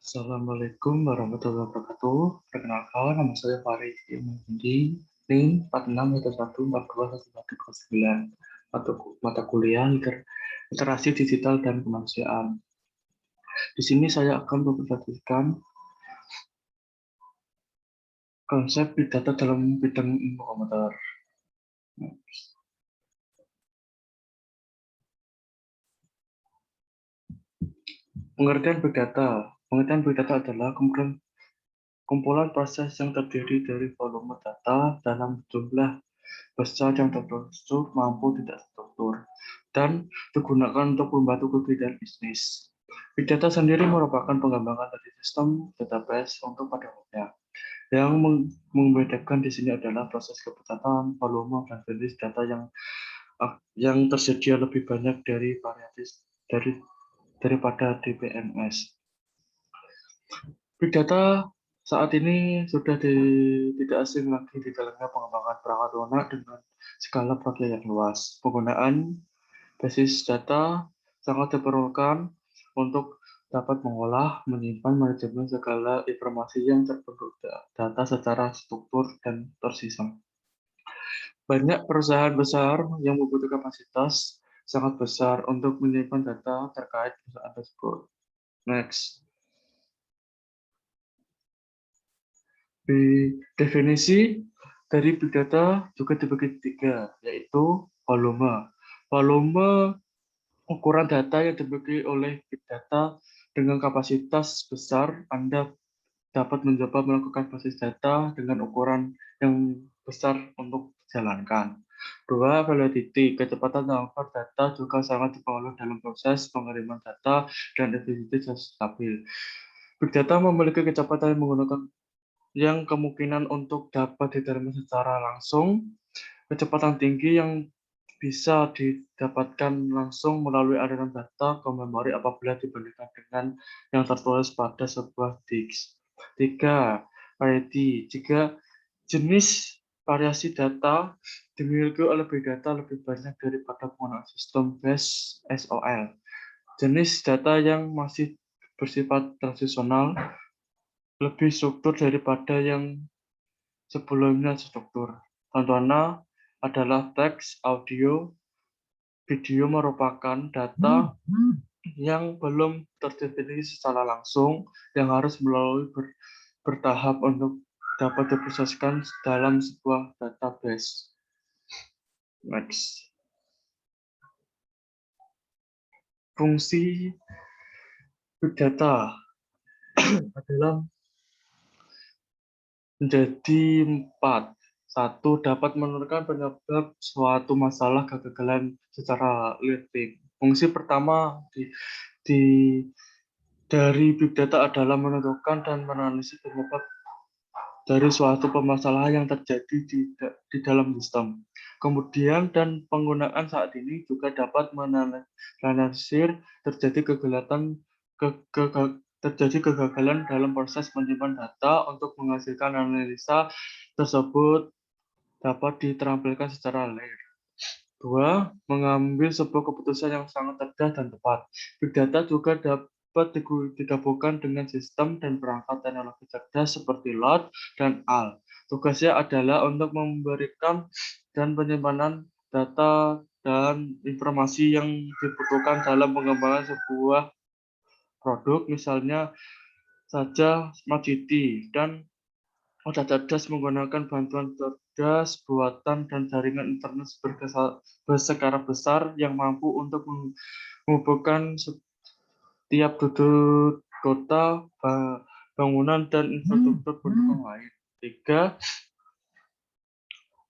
Assalamualaikum warahmatullahi wabarakatuh. Perkenalkan, nama saya Farid Muhammadi, NIM 4611421129, mata kuliah literasi digital dan kemanusiaan. Di sini saya akan mempresentasikan konsep Big Data dalam bidang ilmu komputer. Pengertian Big Data. Pengertian Big Data adalah kumpulan proses yang terdiri dari volume data dalam jumlah besar yang terstruktur mampu tidak struktur dan digunakan untuk membantu kegiatan bisnis. Big data sendiri merupakan pengembangan dari sistem database untuk pada umumnya. Yang membedakan di sini adalah proses kepetatan, volume, dan jenis data yang tersedia lebih banyak dari daripada DBMS. Big data saat ini sudah tidak asing lagi di dalamnya pengembangan perangkat lunak dengan skala proyek yang luas. Penggunaan basis data sangat diperlukan untuk dapat mengolah, menyimpan, manajemen segala informasi yang terbentuk data secara struktur dan tersistem. Banyak perusahaan besar yang membutuhkan kapasitas sangat besar untuk menyimpan data terkait perusahaan tersebut. Next. Di definisi dari Big Data juga dibagi tiga, yaitu volume. Volume ukuran data yang dimiliki oleh Big Data dengan kapasitas besar. Anda dapat mencoba melakukan basis data dengan ukuran yang besar untuk dijalankan. Dua, validity. Kecepatan transfer data juga sangat dipengaruhi dalam proses pengiriman data dan efisiensi stabil. Big Data memiliki kecepatan menggunakan yang kemungkinan untuk dapat diterima secara langsung, kecepatan tinggi yang bisa didapatkan langsung melalui aliran data ke memori apabila dibandingkan dengan yang tertulis pada sebuah disk. 3. Variety. Jika jenis variasi data dimiliki oleh Big Data lebih banyak daripada penggunaan sistem base SOL. Jenis data yang masih bersifat transisional lebih struktur daripada yang sebelumnya struktur. Contohnya adalah teks, audio, video merupakan data yang belum terdefinisi secara langsung yang harus melalui bertahap untuk dapat diproseskan dalam sebuah database. Next. Fungsi Big Data adalah menjadi 4. 1. Dapat menentukan penyebab suatu masalah kegagalan secara linear. Fungsi pertama dari Big Data adalah menentukan dan menganalisis penyebab dari suatu permasalahan yang terjadi di dalam sistem. Kemudian dan penggunaan saat ini juga dapat menganalisis terjadi kegagalan dalam proses menyimpan data untuk menghasilkan analisa tersebut dapat ditampilkan secara layer. 2. Mengambil sebuah keputusan yang sangat cerdas dan tepat. Big data juga dapat digabungkan dengan sistem dan perangkat teknologi cerdas seperti LOT dan AL. Tugasnya adalah untuk memberikan dan penyimpanan data dan informasi yang dibutuhkan dalam pengembangan sebuah produk, misalnya saja Smart City, dan Moda cerdas menggunakan bantuan cerdas buatan dan jaringan internet berskala besar yang mampu untuk menghubungkan setiap sudut kota, bangunan, dan infrastruktur pendukung lain. 3.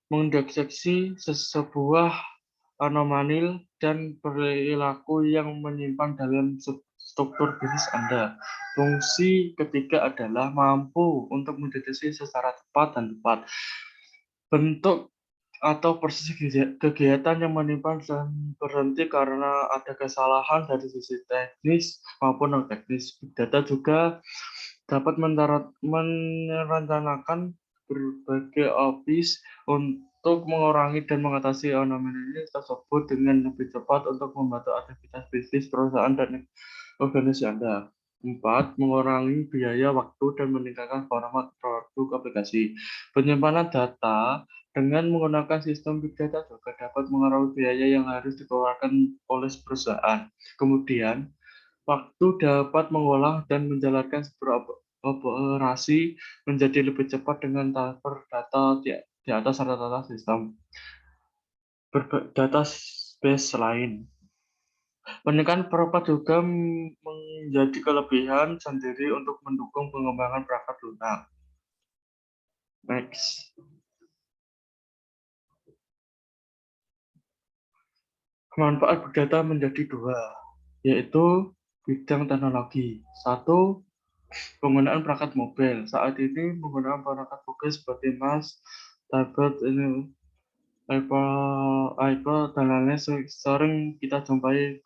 Mendeteksi sebuah anomali dan perilaku yang menyimpan dalam struktur bisnis Anda. Fungsi ketiga adalah mampu untuk mendeteksi secara tepat dan tepat bentuk atau proses kegiatan yang menimpa dan berhenti karena ada kesalahan dari sisi teknis maupun non teknis. Big data juga dapat merencanakan berbagai opsi untuk mengurangi dan mengatasi anomali tersebut dengan lebih cepat untuk membantu aktivitas bisnis perusahaan dan organisasi Anda. 4. Mengurangi biaya waktu dan meningkatkan format produk aplikasi. Penyimpanan data dengan menggunakan sistem big data juga dapat mengurangi biaya yang harus dikeluarkan oleh perusahaan. Kemudian, waktu dapat mengolah dan menjalankan sebuah operasi menjadi lebih cepat dengan transfer data di atas rata-rata sistem database lain. Peningkatan perangkat juga menjadi kelebihan sendiri untuk mendukung pengembangan perangkat lunak. Next. Manfaat big data menjadi dua, yaitu bidang teknologi. Satu, penggunaan perangkat mobil. Saat ini menggunakan perangkat mobil seperti NAS, tablet, iPad, dan lain-lain sering kita jumpai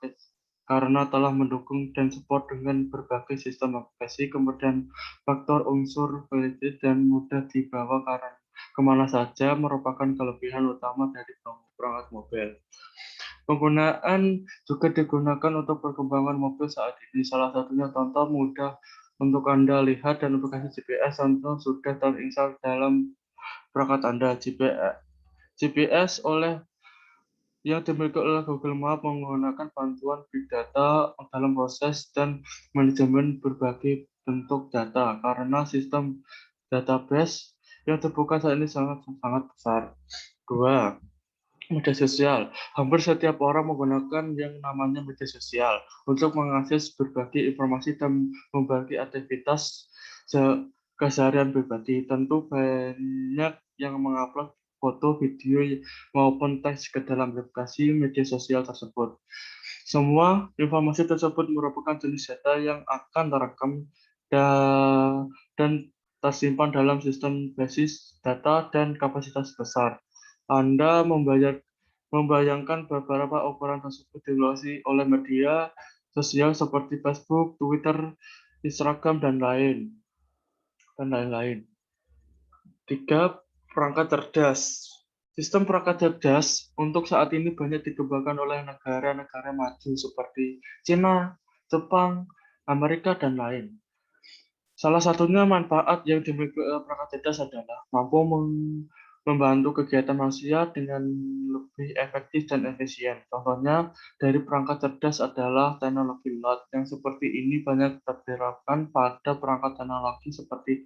karena telah mendukung dan support dengan berbagai sistem aplikasi, kemudian faktor unsur validity dan mudah dibawa karena kemana saja merupakan kelebihan utama dari perangkat mobil. Penggunaan juga digunakan untuk perkembangan mobil saat ini. Salah satunya contoh mudah untuk Anda lihat dan aplikasi GPS contoh sudah terinstall dalam perangkat Anda. GPS yang dimiliki oleh Google Maps menggunakan bantuan big data dalam proses dan manajemen berbagai bentuk data karena sistem database yang terbuka saat ini sangat besar. 2. Media sosial. Hampir setiap orang menggunakan yang namanya media sosial untuk mengakses berbagai informasi dan membagi aktivitas keseharian pribadi. Tentu banyak yang mengupload foto, video, maupun teks ke dalam aplikasi media sosial tersebut. Semua informasi tersebut merupakan jenis data yang akan terekam dan tersimpan dalam sistem basis data dan kapasitas besar. Anda membayangkan beberapa ukuran tersebut diluasi oleh media sosial seperti Facebook, Twitter, Instagram, dan lain-lain. 3. Perangkat cerdas. Sistem perangkat cerdas untuk saat ini banyak dikembangkan oleh negara-negara maju seperti China, Jepang, Amerika, dan lain. Salah satunya manfaat yang dimiliki perangkat cerdas adalah mampu membantu kegiatan manusia dengan lebih efektif dan efisien. Contohnya dari perangkat cerdas adalah teknologi LOT yang seperti ini banyak diterapkan pada perangkat teknologi seperti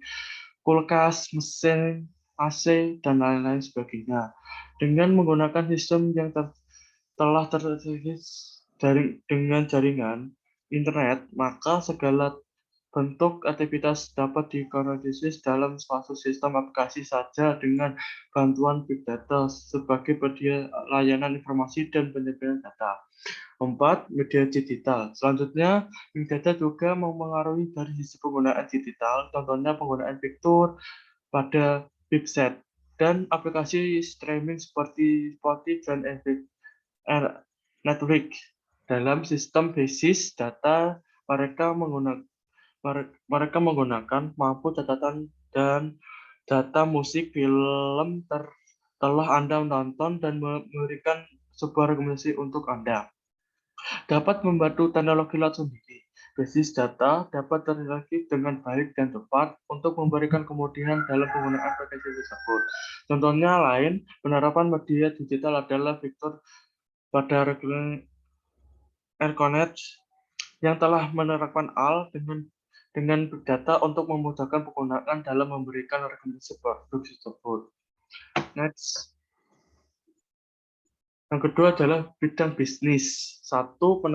kulkas, mesin, AC, dan lain-lain sebagainya. Dengan menggunakan sistem yang telah tersedia dengan jaringan internet, maka segala bentuk aktivitas dapat dikoordinasi dalam suatu sistem aplikasi saja dengan bantuan big data sebagai penyedia layanan informasi dan penyebaran data. 4. Media digital. Selanjutnya, big data juga mempengaruhi dari sisi penggunaan digital, contohnya penggunaan fitur pada website dan aplikasi streaming seperti Spotify dan Netflix. Dalam sistem basis data, mereka menggunakan mampu catatan dan data musik, film telah Anda nonton dan memberikan sebuah rekomendasi untuk Anda. Dapat membantu teknologi laut sendiri. Basis data dapat terinteraksi dengan baik dan tepat untuk memberikan kemudahan dalam penggunaan aplikasi tersebut. Contohnya lain, penerapan media digital adalah fitur pada Airconnect yang telah menerapkan AL dengan big data untuk memudahkan penggunaan dalam memberikan rekomendasi produk tersebut. Next. Yang kedua adalah bidang bisnis. Satu,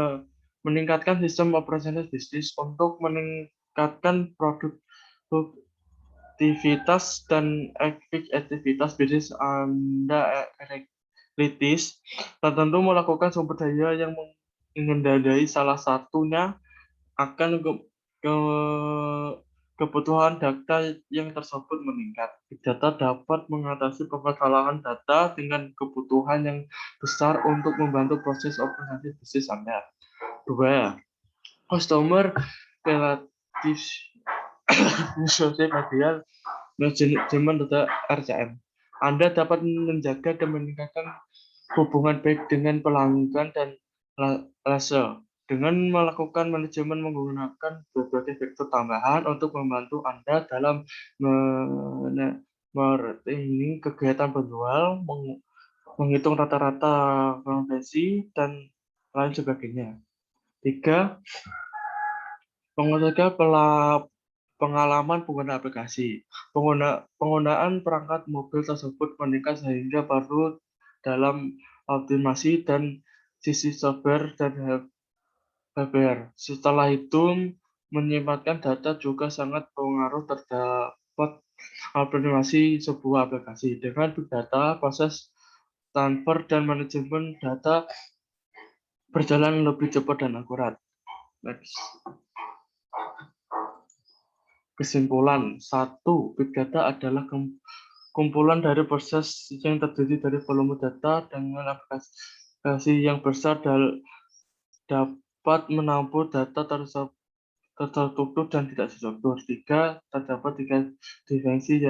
meningkatkan sistem operasional bisnis untuk meningkatkan produktivitas dan efektivitas bisnis Anda kritis, dan tentu melakukan sumber daya yang mengendaliai salah satunya akan kebutuhan data yang tersebut meningkat. Big data dapat mengatasi permasalahan data dengan kebutuhan yang besar untuk membantu proses operasi bisnis Anda. 2. Customer Relationship Management atau RCM. Anda dapat menjaga dan meningkatkan hubungan baik dengan pelanggan dan lase dengan melakukan manajemen menggunakan berbagai fitur tambahan untuk membantu Anda dalam ini kegiatan penjual, menghitung rata-rata konversi, dan lain sebagainya. 3. Menggunakan pengalaman pengguna aplikasi. Penggunaan perangkat mobil tersebut meningkat sehingga perlu dalam optimasi dan sisi software dan hardware. Setelah itu, menyimpan data juga sangat pengaruh terdapat optimasi sebuah aplikasi. Dengan big data, proses transfer dan manajemen data berjalan lebih cepat dan akurat. Next. Kesimpulan 1. Big data adalah kumpulan dari proses yang terdiri dari volume data dengan aplikasi yang besar dan dapat menampung data terstruktur dan tidak terstruktur. 3. Terdapat 3 dimensi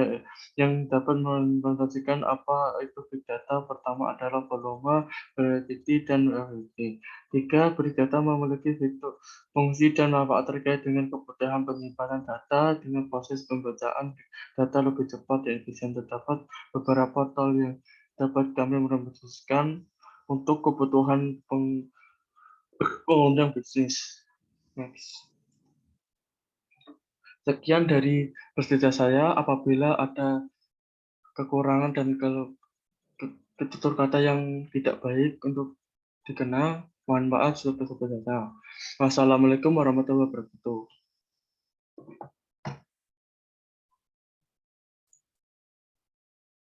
yang dapat menentukan apa itu big data. Pertama adalah volume, variety, dan variety. 3. Big data memiliki fitur, fungsi, dan manfaat terkait dengan kemudahan penyimpanan data dengan proses pembacaan data lebih cepat dan efisien. Terdapat beberapa tool yang dapat kami merumuskan untuk kebutuhan pengunjung bisnis. Next. Sekian dari presentasi saya. Apabila ada kekurangan dan tutur kata yang tidak baik untuk dikenal, mohon maaf sebesar-besarnya. Wassalamualaikum warahmatullahi wabarakatuh.